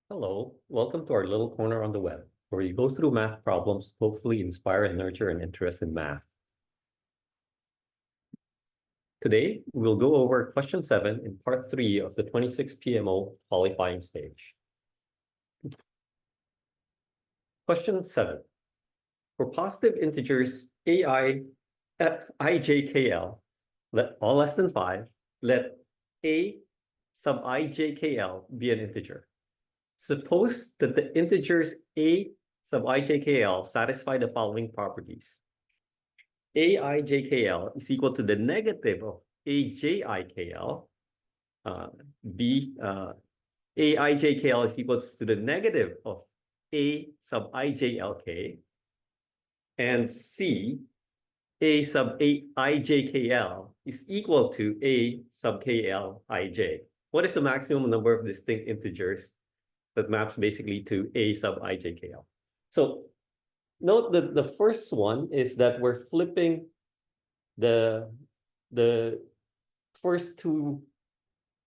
Hello, welcome to our little corner on the web, where we go through math problems, hopefully inspire and nurture an interest in math. Today, we'll go over question 7 in part 3 of the 26 PMO qualifying stage. Question 7. For positive integers ijkl, let all less than 5, let a sub ijkl be an integer. Suppose that the integers a sub ijkl satisfy the following properties. aijkl is equal to the negative of ajikl. Aijkl is equal to the negative of a sub ijlk. And C, a sub ijkl is equal to a sub klij. What is the maximum number of distinct integers that maps basically to a sub ijkl? So note that the first one is that we're flipping the first two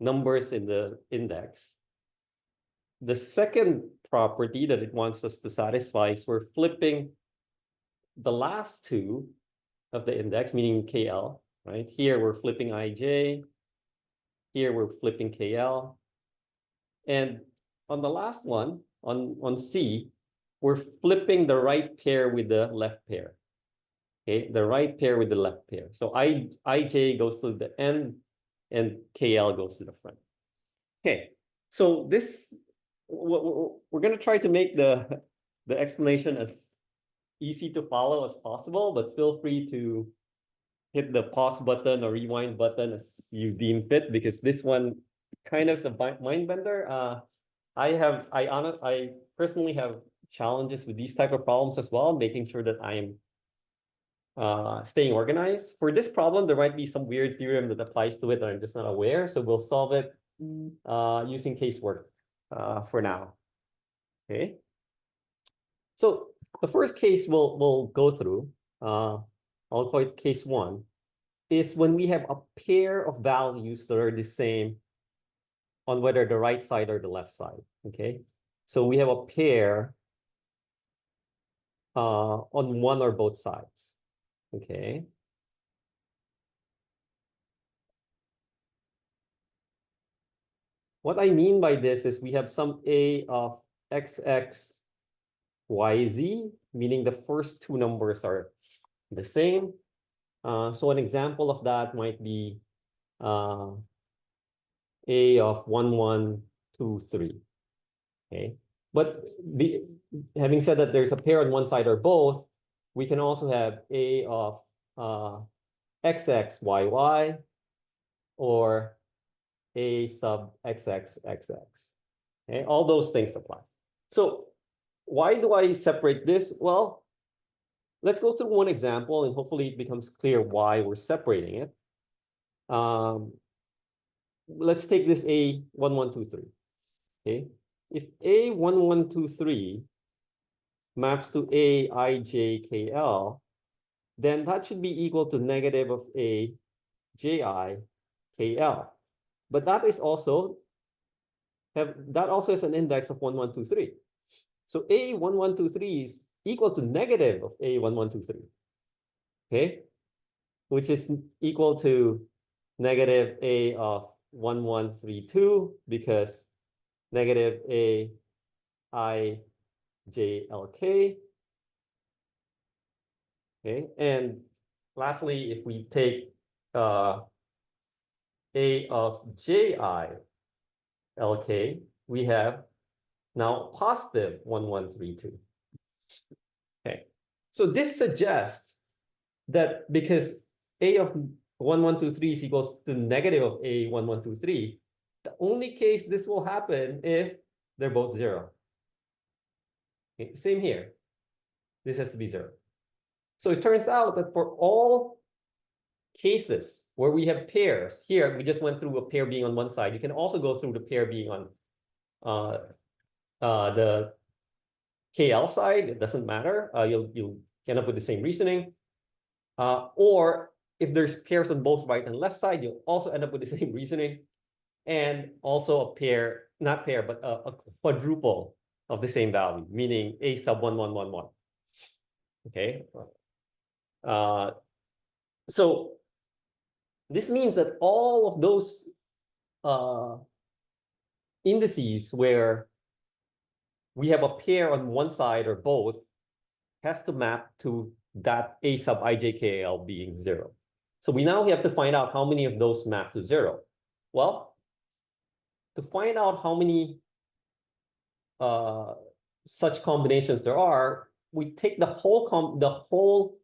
numbers in the index. The second property that it wants us to satisfy is we're flipping the last two of the index, meaning KL, right? Here we're flipping IJ, here we're flipping KL. And on the last one, on C, we're flipping the right pair with the left pair. Okay, the right pair with the left pair. So IJ goes to the end and KL goes to the front. Okay, so this, we're going to try to make the explanation as easy to follow as possible, but feel free to hit the pause button or rewind button as you deem fit, because this one kind of is a mind bender. I personally have challenges with these type of problems as well, making sure that I'm staying organized. For this problem, there might be some weird theorem that applies to it that I'm just not aware. So we'll solve it using casework for now. Okay. So the first case we'll go through, I'll call it case 1, is when we have a pair of values that are the same on whether the right side or the left side. Okay. So we have a pair on one or both sides. Okay. What I mean by this is we have some a of xx, yz, meaning the first two numbers are the same. So an example of that might be a of 1, 1, 2, 3. Okay. But having said that there's a pair on one side or both, we can also have a of xx, yy, or a sub xx, xx. Okay, all those things apply. So why do I separate this? Well, let's go through one example and hopefully it becomes clear why we're separating it. Let's take this a 1, 1, 2, 3. Okay, if a 1, 1, 2, 3 maps to a ijkl, then that should be equal to negative of a jikl. But that also has an index of 1, 1, 2, 3. So a 1, 1, 2, 3 is equal to negative of a 1, 1, 2, 3. Okay, which is equal to negative a of 1, 1, 3, 2, because negative a I j l k. Okay, and lastly, if we take a of j I l k, we have now positive 1, 1, 3, 2. Okay, so this suggests that because a of 1, 1, 2, 3 is equals to negative of a 1, 1, 2, 3, the only case this will happen if they're both 0. Okay, same here. This has to be 0. So it turns out that for all cases where we have pairs, here we just went through a pair being on one side. You can also go through the pair being on the KL side. It doesn't matter. You'll end up with the same reasoning. Or if there's pairs on both right and left side, you'll also end up with the same reasoning. and also a pair, not pair, but a quadruple of the same value, meaning A sub 1, 1, 1, 1. Okay. So this means that all of those indices where we have a pair on one side or both has to map to that A sub ijkl being 0. So we now have to find out how many of those map to 0. Well, to find out how many such combinations there are, we take the whole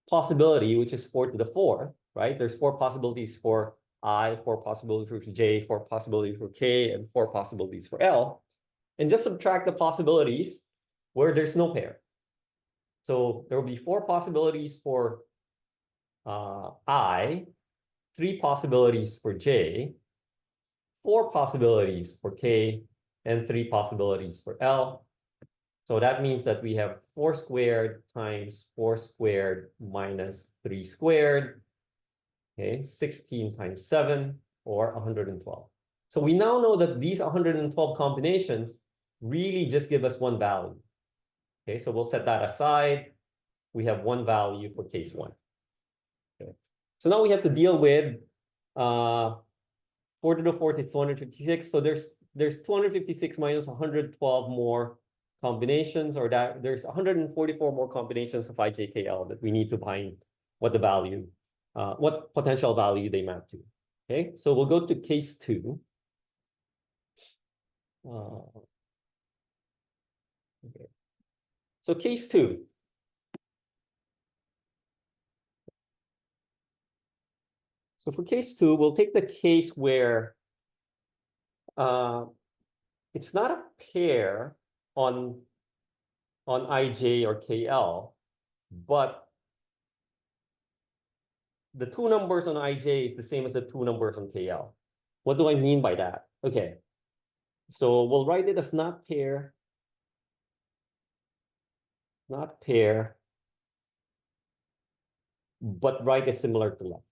possibility, which is 4 to the 4th, right? There's 4 possibilities for I, 4 possibilities for J, 4 possibilities for K, and 4 possibilities for L. And just subtract the possibilities where there's no pair. So there will be 4 possibilities for I, 3 possibilities for J, 4 possibilities for K, and 3 possibilities for L. So that means that we have 4 squared times 4 squared minus 3 squared. Okay, 16 times 7, or 112. So we now know that these 112 combinations really just give us one value. Okay, so we'll set that aside. We have one value for case 1. Okay. So now we have to deal with 4 to the 4th is 256. So there's 256 minus 112 more combinations, or that there's 144 more combinations of ijkl that we need to find what the value, what potential value they map to. Okay, so we'll go to case 2. Okay. So case 2. So for case 2, we'll take the case where it's not a pair on ij or kl, but the 2 numbers on ij is the same as the 2 numbers on kl. What do I mean by that? Okay, so we'll write it as not pair, but right is similar to left.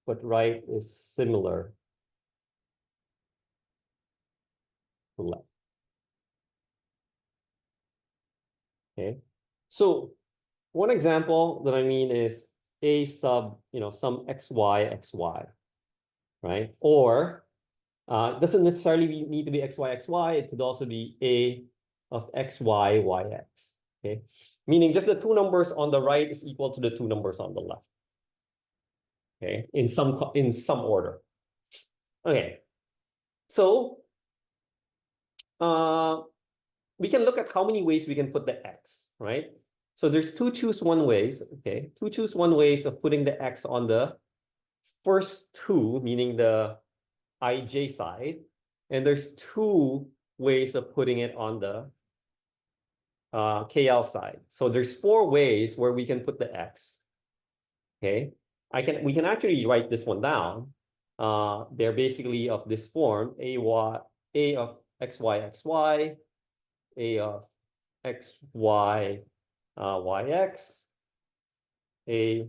But right is similar to left. Okay, so one example that I mean is A sub, some xy, right? Or it doesn't necessarily need to be xy. It could also be A of xy, yx. Okay, meaning just the 2 numbers on the right is equal to the 2 numbers on the left. Okay, in some order. Okay, so we can look at how many ways we can put the x, right? So there's 2 choose 1 ways. Okay, 2 choose 1 ways of putting the x on the first 2, meaning the ij side, and there's 2 ways of putting it on the KL side. So there's 4 ways where we can put the x. Okay, we can actually write this one down. They're basically of this form: A of xy, A of xy, yx, A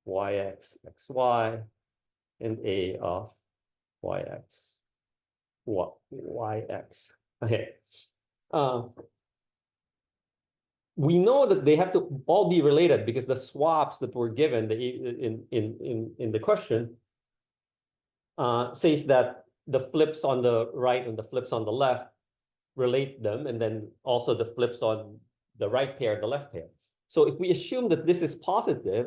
yx, xy, and A of yx, yx. Okay. We know that they have to all be related because the swaps that were given in the question says that the flips on the right and the flips on the left relate them, and then also the flips on the right pair, the left pair. So if we assume that this is positive,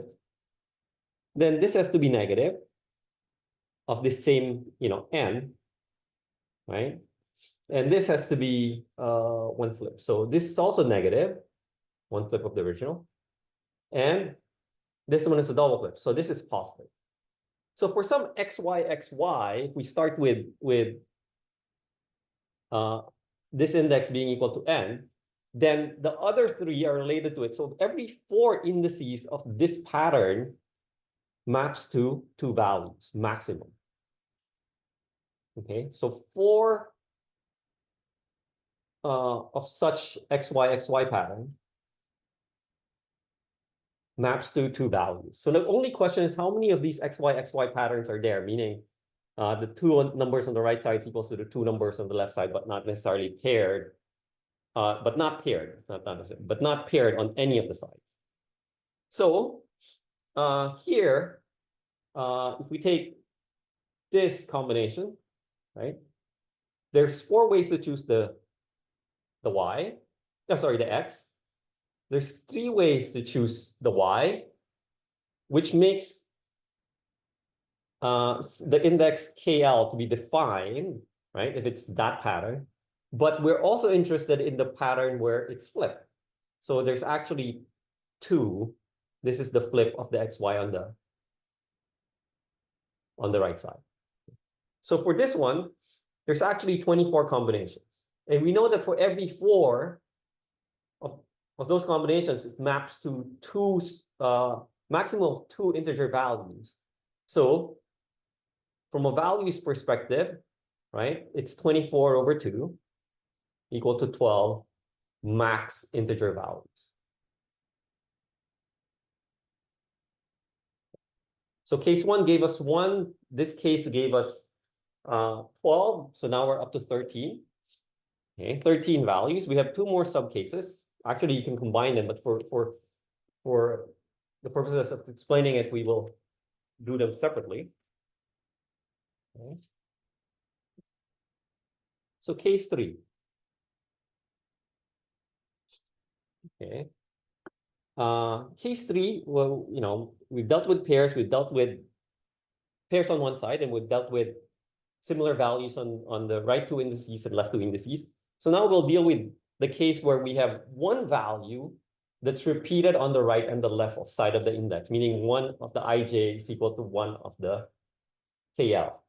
then this has to be negative of the same, n, right? And this has to be 1 flip. So this is also negative, 1 flip of the original. And this one is a double flip. So this is positive. So for some xy, we start with this index being equal to n, then the other 3 are related to it. So every 4 indices of this pattern maps to 2 values, maximum. Okay, so 4 of such xy pattern maps to 2 values. So the only question is how many of these xy patterns are there, meaning the two numbers on the right side is equals to the two numbers on the left side, but not necessarily paired. But not paired. It's not necessarily, but not paired on any of the sides. So here, if we take this combination, right? There's four ways to choose the y. Oh, sorry, the x. There's three ways to choose the y, which makes the index KL to be defined, right? If it's that pattern. But we're also interested in the pattern where it's flipped. So there's actually two. This is the flip of the xy on the right side. So for this one, there's actually 24 combinations. And we know that for every four of those combinations, it maps to two maximum of two integer values. So from a values perspective, right, it's 24 over 2 equal to 12 max integer values. So case one gave us 1. This case gave us 12. So now we're up to 13. Okay, 13 values. We have two more subcases. Actually, you can combine them, but for the purposes of explaining it, we will do them separately. Okay. So case 3. Okay. Case 3, well, you know, we've dealt with pairs, we've dealt with pairs on one side, and we've dealt with similar values on the right two indices and left two indices. So now we'll deal with the case where we have one value that's repeated on the right and the left of side of the index, meaning one of the ij is equal to one of the KL.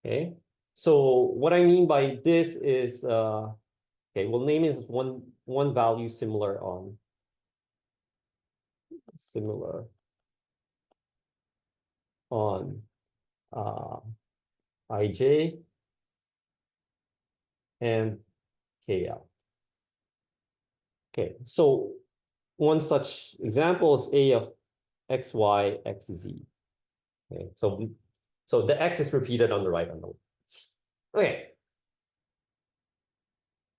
Okay. So what I mean by this is, okay, we'll name it as one value similar on ij and KL. Okay, so one such example is A of xy, xz. Okay, so the x is repeated on the right and the left. Okay.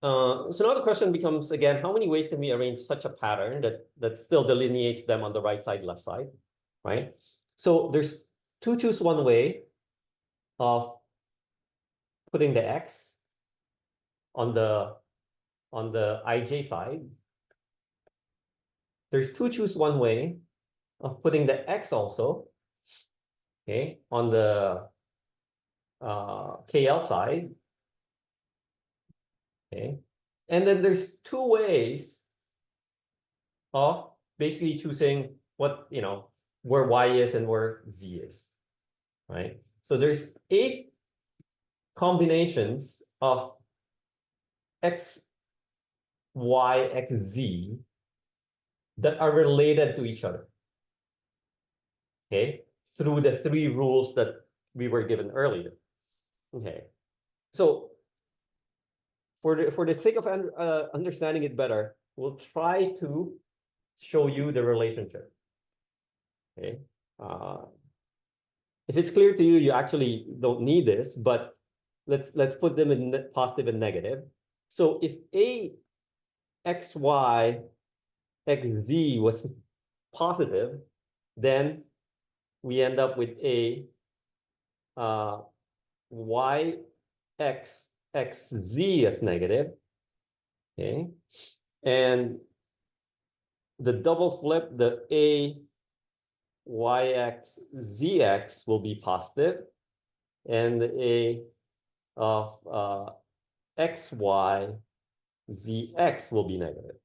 So now the question becomes, again, how many ways can we arrange such a pattern that still delineates them on the right side, left side, right? So there's choose one way of putting the x on the ij side. There's choose one way of putting the x also, okay, on the KL side. Okay. And then there's two ways of basically choosing what, you know, where y is and where z is, right? So there's 8 combinations of x, y, x, z that are related to each other, okay, through the 3 rules that we were given earlier. Okay, so for the sake of understanding it better, we'll try to show you the relationship. Okay, if it's clear to you, you actually don't need this, but let's put them in positive and negative. So if a xy xz was positive, then we end up with a y x xz as negative. Okay, and the double flip, the a yx zx will be positive, and the a of xy zx will be negative.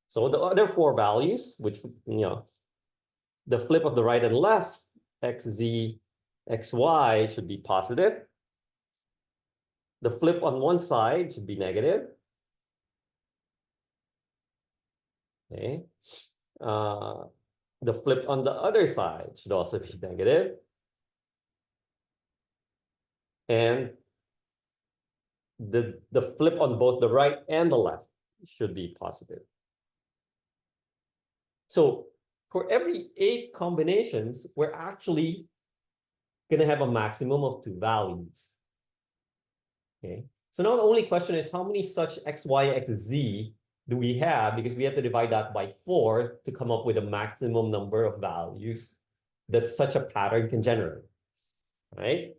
So the other 4 values, which, you know, the flip of the right and left, xz, xy should be positive. The flip on one side should be negative. Okay. The flip on the other side should also be negative. And the flip on both the right and the left should be positive. So for every 8 combinations, we're actually going to have a maximum of 2 values. Okay. So now the only question is how many such x, y, x, z do we have? Because we have to divide that by 4 to come up with a maximum number of values that such a pattern can generate, right?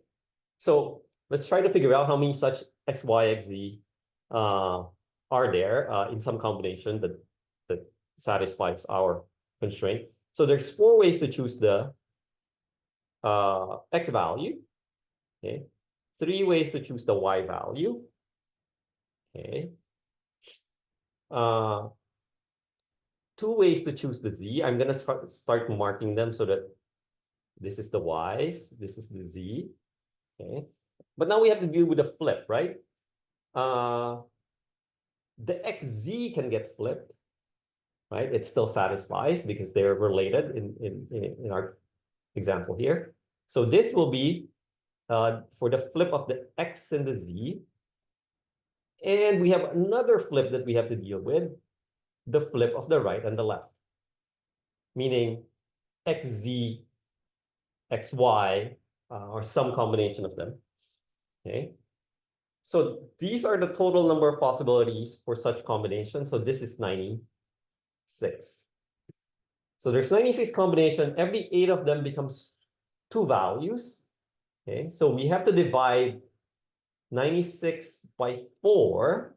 So let's try to figure out how many such x, y, x, z are there in some combination that satisfies our constraint. So there's 4 ways to choose the x value. Okay. 3 ways to choose the y value. Okay. 2 ways to choose the z. I'm gonna start marking them so that this is the y's, this is the z. Okay. But now we have to deal with the flip, right? The xz can get flipped, right? It still satisfies because they're related in our example here. So this will be for the flip of the x and the z. And we have another flip that we have to deal with, the flip of the right and the left, meaning xz, xy, or some combination of them. Okay. So these are the total number of possibilities for such combination. So this is 96. So there's 96 combination. Every 8 of them becomes 2 values. Okay. So we have to divide 96 by 4.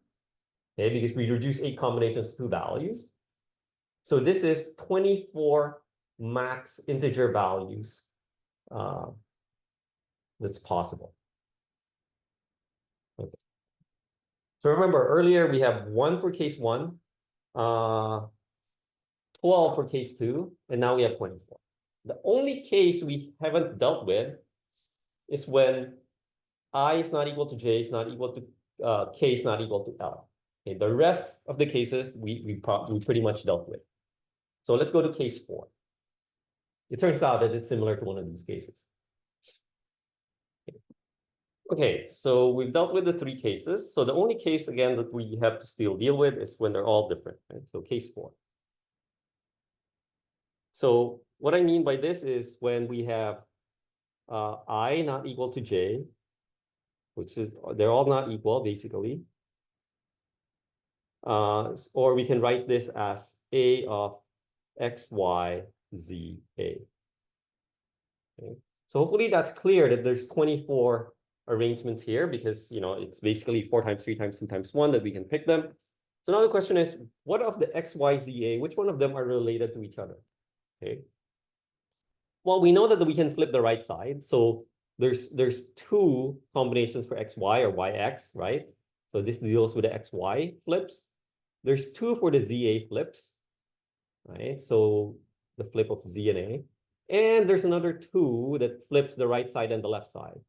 Okay, because we reduce 8 combinations to 2 values. So this is 24 max integer values that's possible. Okay. So remember, earlier we have 1 for case 1, 12 for case 2, and now we have 24. The only case we haven't dealt with is when I is not equal to j is not equal to k is not equal to l. Okay, the rest of the cases we pretty much dealt with. So let's go to case 4. It turns out that it's similar to one of these cases. Okay, so we've dealt with the 3 cases. So the only case, again, that we have to still deal with is when they're all different, right? So case 4. So what I mean by this is when we have I not equal to j, which is, they're all not equal, basically. Or we can write this as a of x, y, z, a. Okay. So hopefully that's clear that there's 24 arrangements here because, you know, it's basically 4 times 3 times 2 times 1 that we can pick them. So now the question is, what of the x, y, z, a, which one of them are related to each other? Okay. Well, we know that we can flip the right side. So there's 2 combinations for xy or yx, right? So this deals with the xy flips. There's 2 for the za flips, right? So the flip of z and a. And there's another 2 that flips the right side and the left side.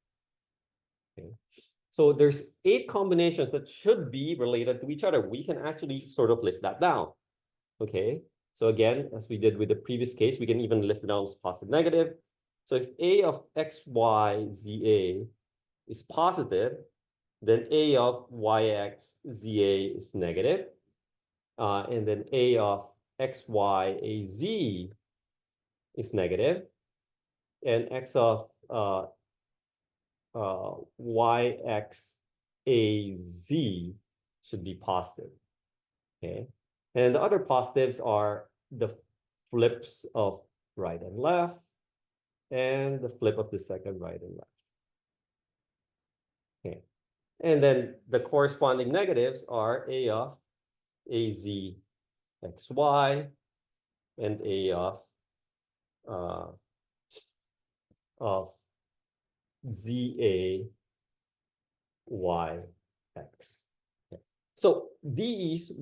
Okay. So there's 8 combinations that should be related to each other. We can actually sort of list that down. Okay. So again, as we did with the previous case, we can even list it down as positive, negative. So if a of x, y, z, a is positive, then a of y, x, z, a is negative. And then a of x, y, a, z is negative. And x of y, x, a, z should be positive. Okay. And the other positives are the flips of right and left, and the flip of the second right and left. Okay. And then the corresponding negatives are a of az xy and a of za yx. Okay. So these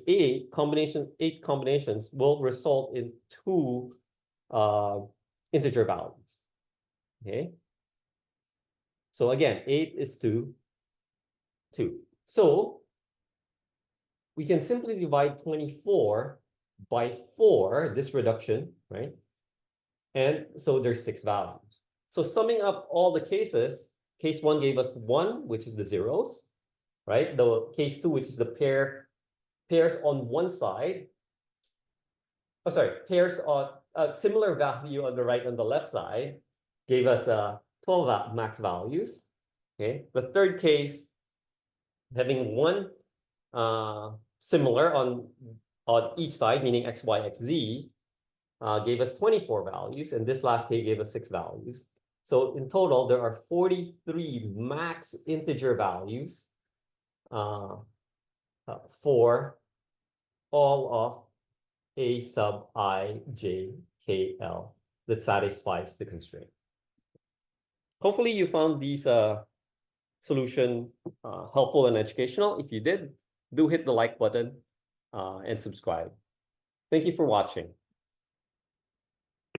8 combinations will result in 2 integer values. Okay. So again, 8 is 2. So we can simply divide 24 by 4, this reduction, right? And so there's 6 values. So summing up all the cases, case 1 gave us 1, which is the zeros, right? The case 2, which is the pairs on one side. oh, sorry, pairs on a similar value on the right and the left side gave us 12 max values. Okay, the third case, having one similar on each side, meaning x, y, x, z, gave us 24 values, and this last case gave us 6 values. So in total, there are 43 max integer values for all of a sub I, j, k, l that satisfies the constraint. Hopefully you found these solution helpful and educational. If you did, do hit the like button and subscribe. Thank you for watching.